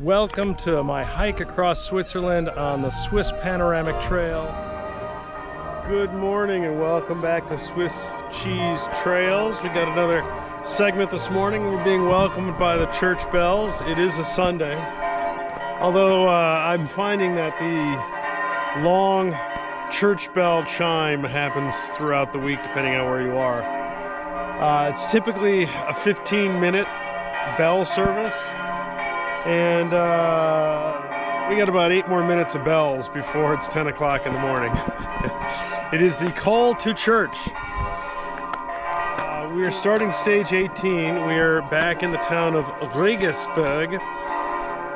Welcome to my hike across Switzerland on the Swiss Panoramic Trail. Good morning and welcome back to Swiss Cheese Trails. We got another segment this morning. We're being welcomed by the church bells. It is a Sunday. Although I'm finding that the long church bell chime happens throughout the week depending on where you are. It's typically a 15-minute bell service. And we got about 8 more minutes of bells before it's 10 o'clock in the morning. It is the call to church. We are starting stage 18. We are back in the town of Rüeggisberg.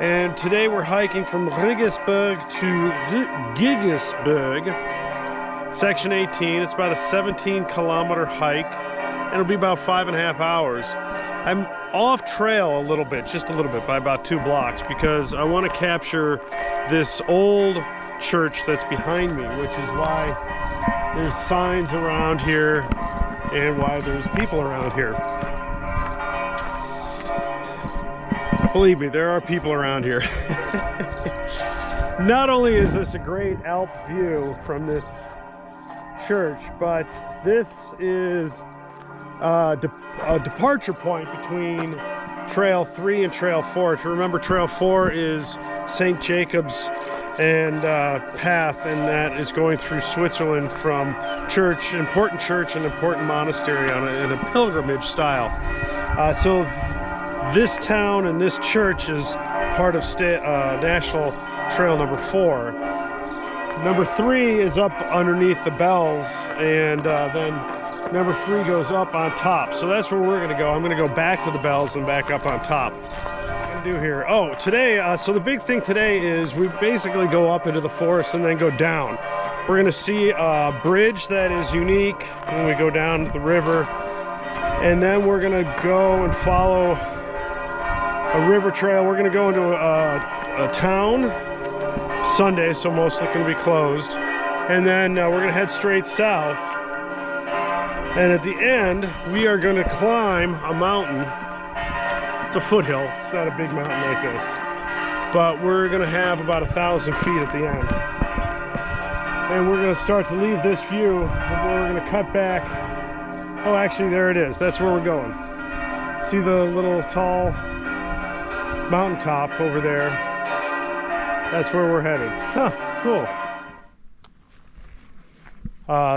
And today we're hiking from Rüeggisberg to Guggisberg, section 18. It's about a 17-kilometer hike, and it'll be about 5.5 hours. I'm off trail a little bit, just a little bit, by about 2 blocks, because I want to capture this old church that's behind me, which is why there's signs around here and why there's people around here. Believe me, there are people around here. Not only is this a great Alp view from this church, but this is a departure point between Trail 3 and Trail 4. If you remember, Trail 4 is St. Jacob's and path, and that is going through Switzerland from important church and important monastery in a pilgrimage style. So this town and this church is part of National Trail number 4. Number 3 is up underneath the bells, and then number 3 goes up on top. So that's where we're going to go. I'm going to go back to the bells and back up on top. What I'm going to do here? Oh, today, so the big thing today is we basically go up into the forest and then go down. We're going to see a bridge that is unique when we go down to the river. And then we're going to go and follow a river trail. We're going to go into a town Sunday, so mostly going to be closed. And then we're going to head straight south. And at the end, we are going to climb a mountain. It's a foothill. It's not a big mountain like this. But we're going to have about 1,000 feet at the end. And we're going to start to leave this view, and we're going to cut back. Oh, actually, there it is. That's where we're going. See the little tall mountaintop over there? That's where we're headed. Huh, cool.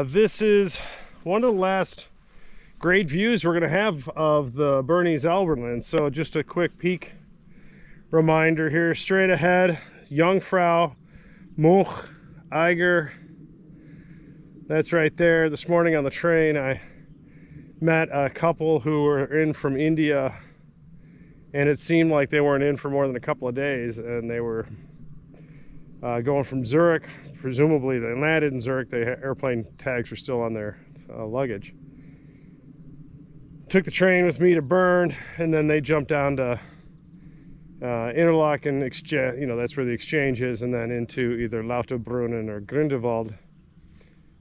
This is one of the last great views we're going to have of the Bernese Alpenland. So just a quick peek reminder here. Straight ahead, Jungfrau, Moch, Eiger. That's right there. This morning on the train I met a couple who were in from India, and it seemed like they weren't in for more than a couple of days, and they were going from Zurich. Presumably they landed in Zurich. The airplane tags were still on their luggage. Took the train with me to Bern, and then they jumped down to Interlaken, that's where the exchange is, and then into either Lauterbrunnen or Grindelwald,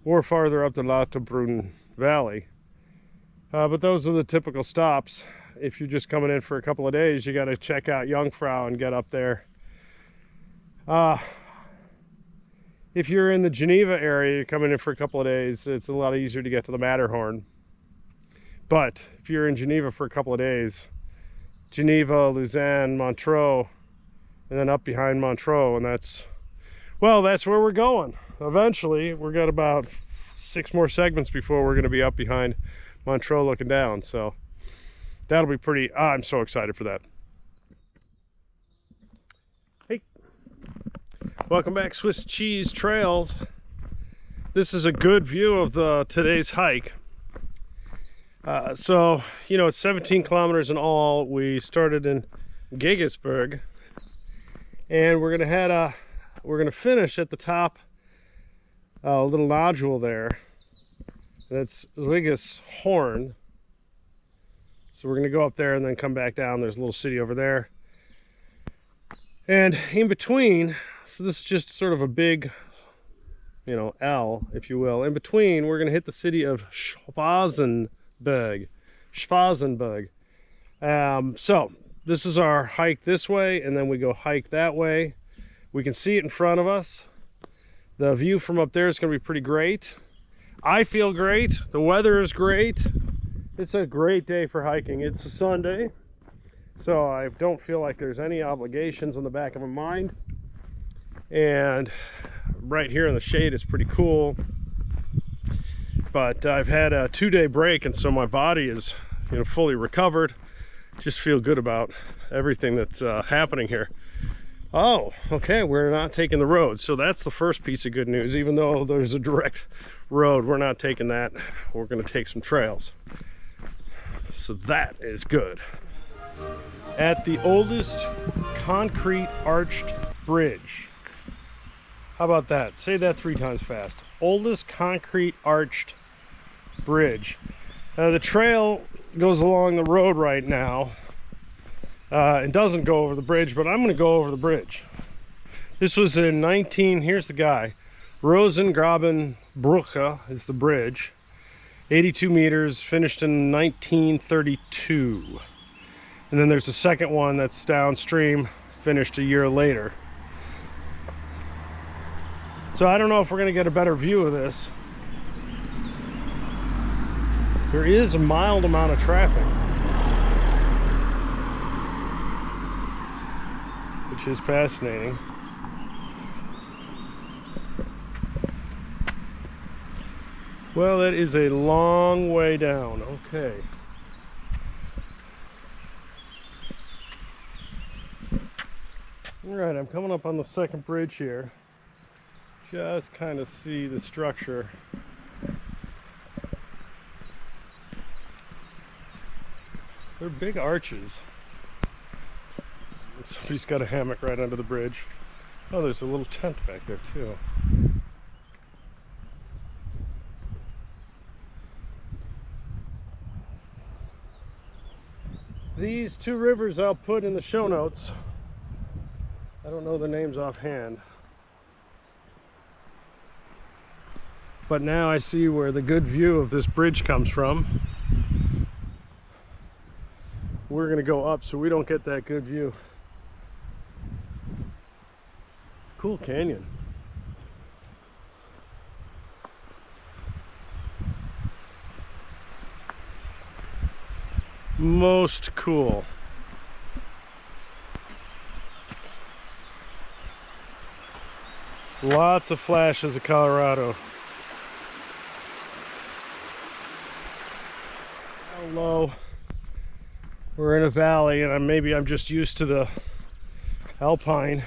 or farther up the Lauterbrunnen Valley. But those are the typical stops. If you're just coming in for a couple of days, you got to check out Jungfrau and get up there. If you're in the Geneva area, you're coming in for a couple of days, it's a lot easier to get to the Matterhorn. But if you're in Geneva for a couple of days, Geneva, Lausanne, Montreux, and then up behind Montreux, and that's where we're going. Eventually, we've got about 6 more segments before we're going to be up behind Montreux looking down. So that'll be pretty, I'm so excited for that. Hey. Welcome back, Swiss Cheese Trails. This is a good view of today's hike. So, it's 17 kilometers in all. We started in Guggisberg, and we're gonna finish at the top, a little nodule there. That's Rüeggisberg. So we're gonna go up there and then come back down. There's a little city over there. And in between, so this is just sort of a big, L, if you will. In between, we're going to hit the city of Schwarzenberg. So this is our hike this way, and then we go hike that way. We can see it in front of us. The view from up there is going to be pretty great. I feel great. The weather is great. It's a great day for hiking. It's a Sunday, so I don't feel like there's any obligations on the back of my mind. And right here in the shade is pretty cool. But I've had a 2-day break, and so my body is, you know, fully recovered. Just feel good about everything that's happening here. Oh, okay, we're not taking the road. So that's the first piece of good news. Even though there's a direct road, we're not taking that. We're going to take some trails. So that is good. At the oldest concrete arched bridge. How about that? Say that 3 times fast. Oldest concrete arched bridge. The trail goes along the road right now. It doesn't go over the bridge, but I'm going to go over the bridge. This was in here's the guy. Rosengrabenbrücke is the bridge. 82 meters, finished in 1932. And then there's a second one that's downstream, finished a year later. So I don't know if we're going to get a better view of this. There is a mild amount of traffic, which is fascinating. Well, that is a long way down. Okay. All right, I'm coming up on the second bridge here. Just kind of see the structure. They're big arches. Somebody's got a hammock right under the bridge. Oh, there's a little tent back there too. These 2 rivers I'll put in the show notes. I don't know the names offhand. But now I see where the good view of this bridge comes from. We're going to go up so we don't get that good view. Cool canyon. Most cool. Lots of flashes of Colorado. Hello. We're in a valley, and maybe I'm just used to the alpine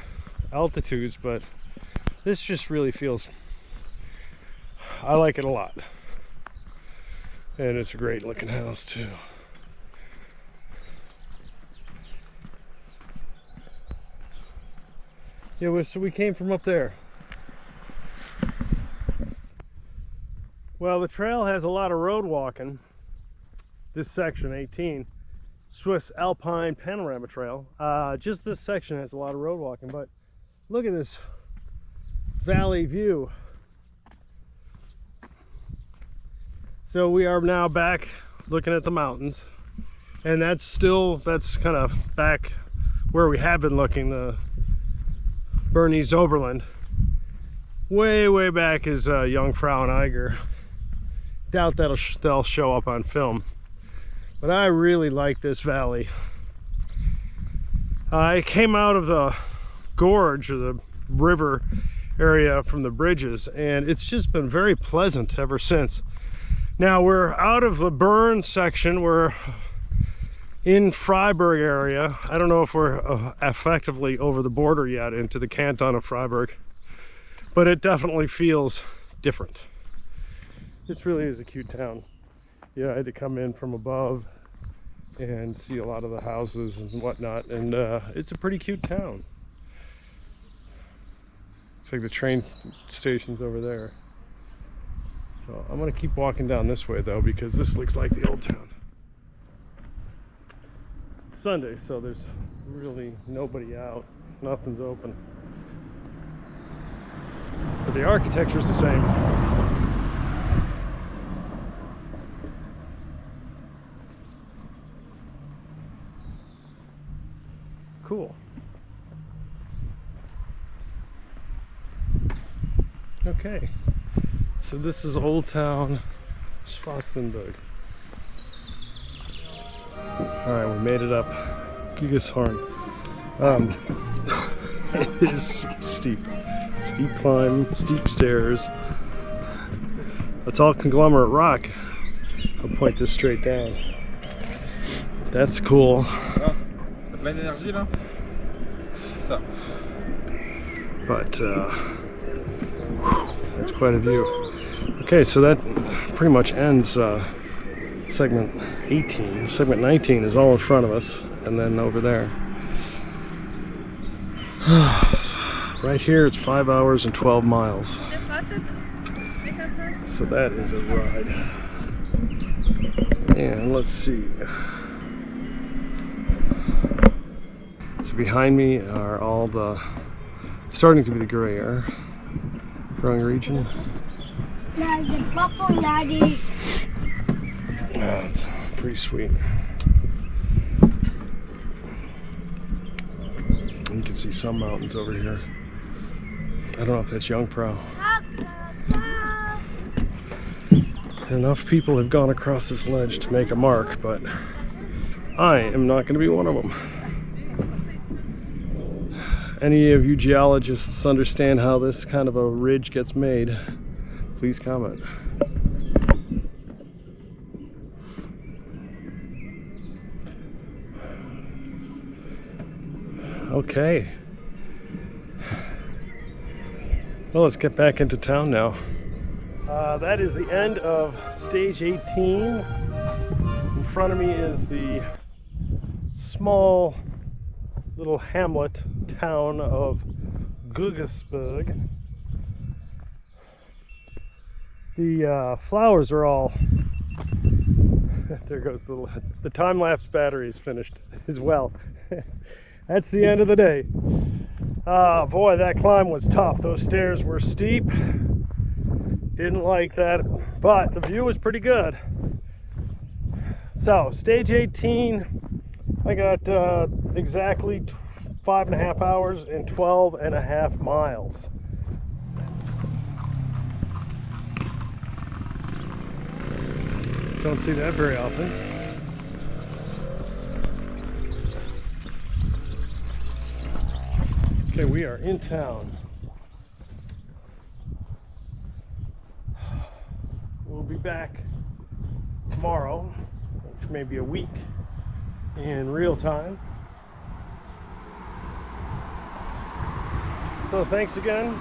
altitudes, but this just really feels, I like it a lot. And it's a great looking house too. Yeah, so we came from up there. Well, the trail has a lot of road walking. This section 18, Swiss Alpine Panorama Trail. Just this section has a lot of road walking, but look at this valley view. So we are now back looking at the mountains, and that's kind of back where we have been looking, the Bernese Oberland. Way back is Jungfrau and Eiger. Doubt they'll show up on film. But I really like this valley. I came out of the gorge, or the river area from the bridges, and it's just been very pleasant ever since. Now we're out of the Bern section. We're in Freiburg area. I don't know if we're effectively over the border yet into the canton of Freiburg, but it definitely feels different. This really is a cute town. Yeah, I had to come in from above and see a lot of the houses and whatnot, and it's a pretty cute town. It's like the train station's over there. So I'm gonna keep walking down this way though, because this looks like the old town. It's Sunday, so there's really nobody out. Nothing's open. But the architecture's the same. cool. Okay, so this is Old Town Schwarzenberg. Alright, we made it up Guggisberg. It is steep. Steep climb, steep stairs. That's all conglomerate rock. I'll point this straight down. That's cool. But that's quite a view. Okay, so that pretty much ends segment 18. Segment 19 is all in front of us, and then over there. Right here it's 5 hours and 12 miles. So that is a ride. And let's see. So behind me are all the, starting to be the growing region. It's pretty sweet. You can see some mountains over here. I don't know if that's Young Pro. Enough people have gone across this ledge to make a mark, but I am not going to be one of them. Any of you geologists understand how this kind of a ridge gets made? Please comment. Okay. Well, let's get back into town now. That is the end of stage 18. In front of me is the small little hamlet town of Guggisberg. The flowers are all... There goes the time-lapse battery is finished as well. That's the end of the day. Boy, that climb was tough. Those stairs were steep. Didn't like that, but the view was pretty good. So, stage 18, I got exactly 5.5 hours and 12.5 miles. Don't see that very often. Okay, we are in town. We'll be back tomorrow, which may be a week, in real time. So thanks again,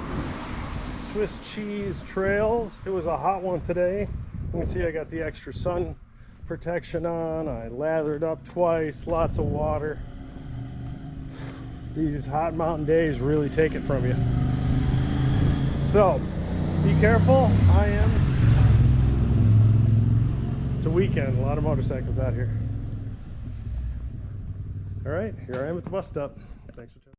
Swiss Cheese Trails. It was a hot one today. You can see I got the extra sun protection on. I lathered up twice, lots of water. These hot mountain days really take it from you. So, be careful. I am. It's a weekend, a lot of motorcycles out here. All right, here I am at the bus stop. Thanks for checking.